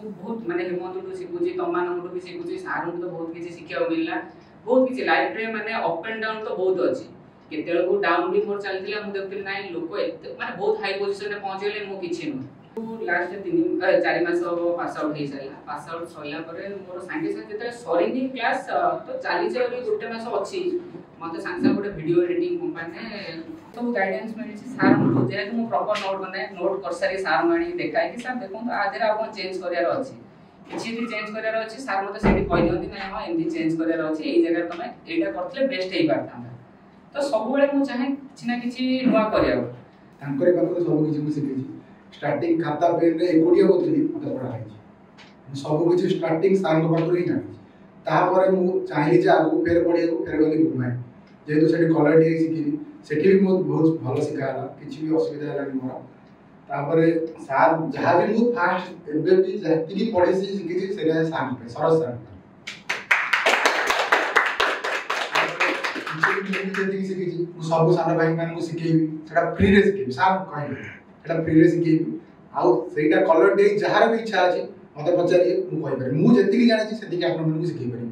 बहुत माने हेमंत शिखुची तुम मानू भी शिखुची सारू तो बहुत किसी शिक्षा मिलला बहुत किसी लाइफ रे माने अप एंड डाउन तो बहुत अछि केतेल को डाउन भी मोर चलतिला मु देखतिल नाही लोक एते माने बहुत हाई पोजीशन रे पहुंच गेले मु किछि न लास्ट 4 मास पास आउट हे साइला पास आउट सइला परे मोर सांगे साथ जेते सरिंग क्लास तो चाली जे गुटे मास अछि मते सांगे गोटे वीडियो एडिटिंग कंपनी ने तो गाइडेंस मिली सार मु जे मु प्रॉपर नोट बनाए नोट कर सारी सार मानी देखाई कि सर देखो आधेर आ चेंज करियार अछि किछि भी चेंज करियार अछि सर मते सेठी कहि दियंती नै हां एंदी चेंज करियार अछि एई जगह तमे एटा करथले बेस्ट हेई पारता तो सब बेले मु चाहे किछि ना किछि नुवा करिया तांकरे पाखरे सब किछि मु सिखै स्टार्टिंग खाता पेन रे एकोडिया होतली मते पढा है सब किछि स्टार्टिंग सांग पाखरे ही जानि तापर मु चाहि जे आगु फेर पढिया को फेर गली घुमाए जेतु सेठी कलर डी सिखिली सेठी भी बहुत भलो सिखाला किछि भी असुविधा हलानी मोर तापर सार जहा भी मु फास्ट एबे भी जति की पढे से सिखिछि सेटा सांग पे सरस सांग जति सिखिछि मु सब सारा भाई मान को सिखेबी सेटा फ्री रे सिखेबी सार कहबे सेटा फ्री रे सिखेबी आउ सेटा कलर डी जहार भी इच्छा अछि मते पचारिए मु कहि पारे मु जति की जानि छि सेति की आपन मन को सिखेइ पारे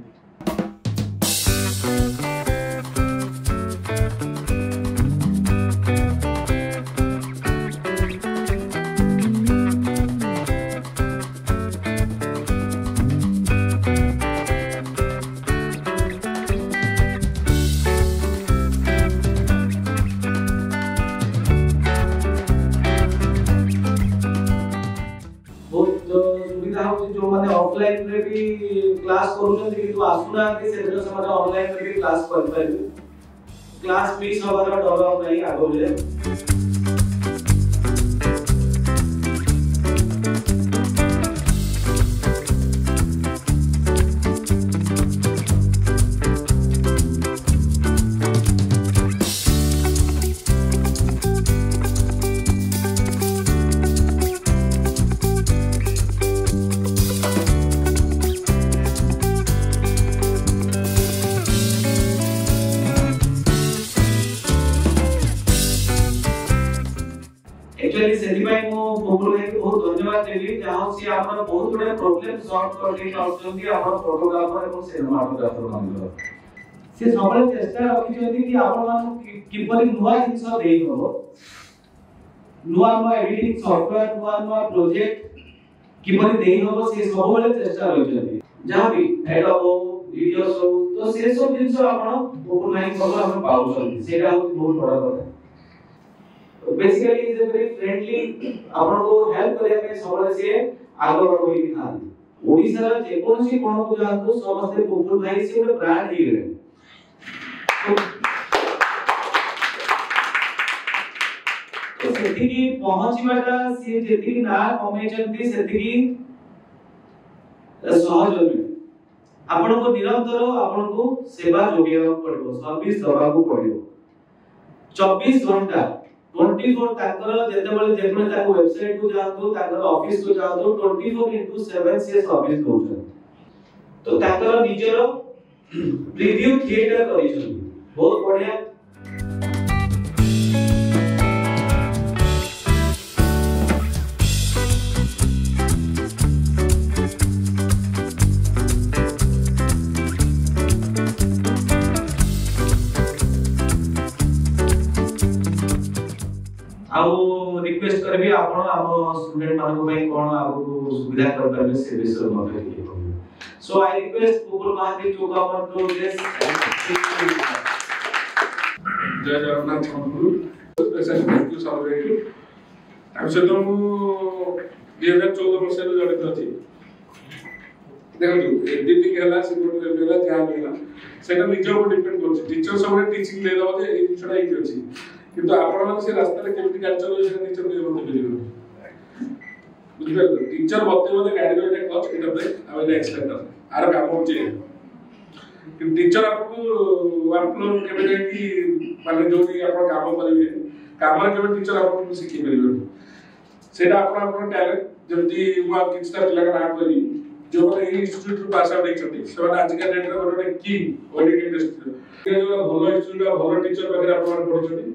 जो माने ऑफलाइन रे भी क्लास करूछन कि आसुना के से दिन समाज ऑनलाइन रे भी क्लास कर पाइबे क्लास मिस होबार डर नहीं आगो ले एक्चुअली सेति भाई मो पोपुल भाई को बहुत धन्यवाद देली जहां से आपन बहुत बड़े प्रॉब्लम सॉल्व कर दे चाहछन कि आपन फोटोग्राफर एवं सिनेमाटोग्राफर मानलो से सबले चेष्टा रखि जति कि आपन मान किपरि नुवा जिंस देई हो नुवा एडिटिंग सॉफ्टवेयर नुवा प्रोजेक्ट किपरि देई हो से सबले चेष्टा रखि जति जहां भी एडो वीडियोस हो तो से सब जिंस आपन पोपुल भाई को हम पाउछन सेटा बहुत बड़ा बात है basically is a very friendly आपन को हेल्प करिया पे सबले से आगो बढ़ोई थान ओडिसा रा जे कोनसी कोन को जानतो समस्त पोपुल भाई से ଗୋଟେ ब्रांड ही गले तो सेति की पहुंचीबाटा से जेति की ना कमे जंती सेति की सहज होय आपन को निरंतर आपन को सेवा जोगिया पड़िबो सर्विस दबा को पड़िबो 24 घंटा 24 ताकर जेतेबेले जेतेबेले ताको वेबसाइट को जातो ताकर ऑफिस को जातो 24/7 से सर्विस दोछन तो ताकर निजेरो प्रीव्यू थिएटर करिसन बहुत बढ़िया आउ रिक्वेस्ट करबी आपण हम स्टूडेंट मान को भाई कोन आगु सुविधा कर परबे से विषय मते लिखे सो आई रिक्वेस्ट पोपुल महादी to come on to this जय जगन्नाथ गुरु स्पेशल थैंक यू सर्वे हम से तो 2014 वर्ष रे जड़ित अछि देखो एडिटिंग हला सिक्योरिटी लेवल ध्यान देला सेटा निजो ऊपर डिपेंड करछ टीचर सब टीचिंग दे दबो जे ई छडा ही अछि किंतु आपण मान से रास्ता रे केमति गाडी चलो से टीचर दे बते बिलियो बुझिबे टीचर बते बते गाडी रे क्लच किटा ब्रेक आ एक्सीलेटर आर काम होचे कि टीचर आपको वर्कफ्लो केबे कि माने जो भी आपण काम करिवे काम रे केबे टीचर आपको सिखि परिबे सेटा आपण टैलेंट जल्दी हुआ किछटा पिला का नाम करी जो माने ई इंस्टीट्यूट पास आउट होइछथि से आज का डेट रे बडे की ओडिट इंडस्ट्री के जो भलो इंस्टीट्यूट भलो टीचर वगैरह आपण पढछथि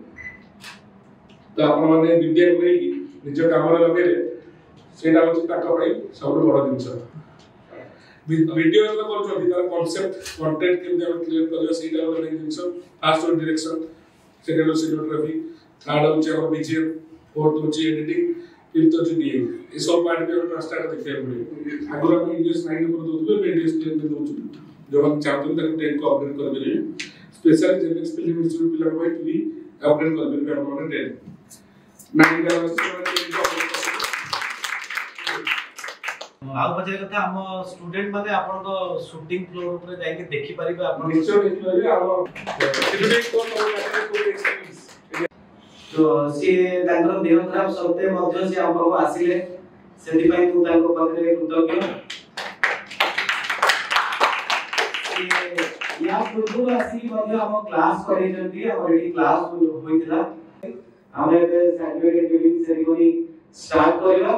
तो आपण माने विद्या को निज काम रे लगे सेटा होची ताका भाई सब बड़ जिंस वीडियो तो करछो तार कांसेप्ट कंटेंट केमते हम क्लियर करियो सेटा वाला जिंस first direction second cinematography third होची हमर बीजीएम फोर्थ होची एडिटिंग फिफ्थ होची डीएम ए सब पार्ट पे हम ट्रांसलेट देखिया पड़े आगुरा हम इंग्लिश 9 पर दोतबे इंग्लिश 10 पे दोछु जो हम चाहते हैं ताकि 10 को अपडेट कर देले स्पेशल जेनेक्स फिल्म इंस्टीट्यूट पिला को भी अपडेट कर देले हम 10 9 का आउ बजे कथा हम स्टूडेंट माने आपन को शूटिंग फ्लोर ऊपर जाई के देखि परिबे आपन निश्चय देखि परिबे हम सिनेमैटिक को एक्सपीरियंस तो से तांकर देह खराब सत्ते मध्य से हमको आसिले सेति पई तू तांको पाखरे कृतज्ञ से या पूर्व आसी मध्य हम क्लास करै जंती ऑलरेडी क्लास होइतिला हमें सर्टिफिकेट गिविंग सेरेमनी स्टार्ट करबा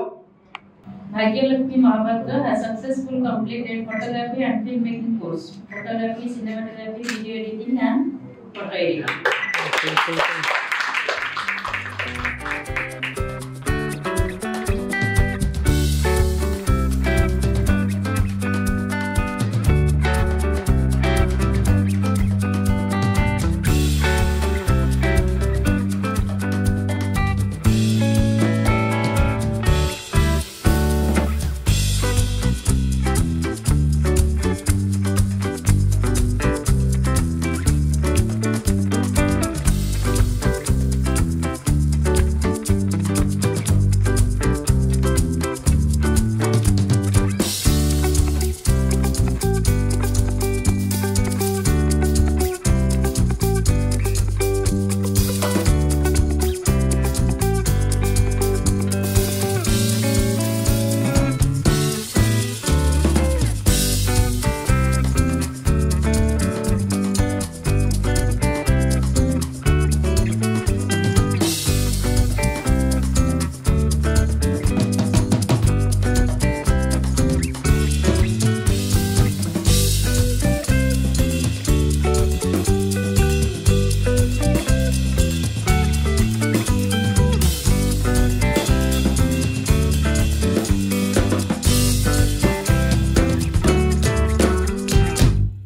Bhagyalakshmi Mahabharta has successfully completed photography and filmmaking course, photography, cinematography, video editing and photo editing.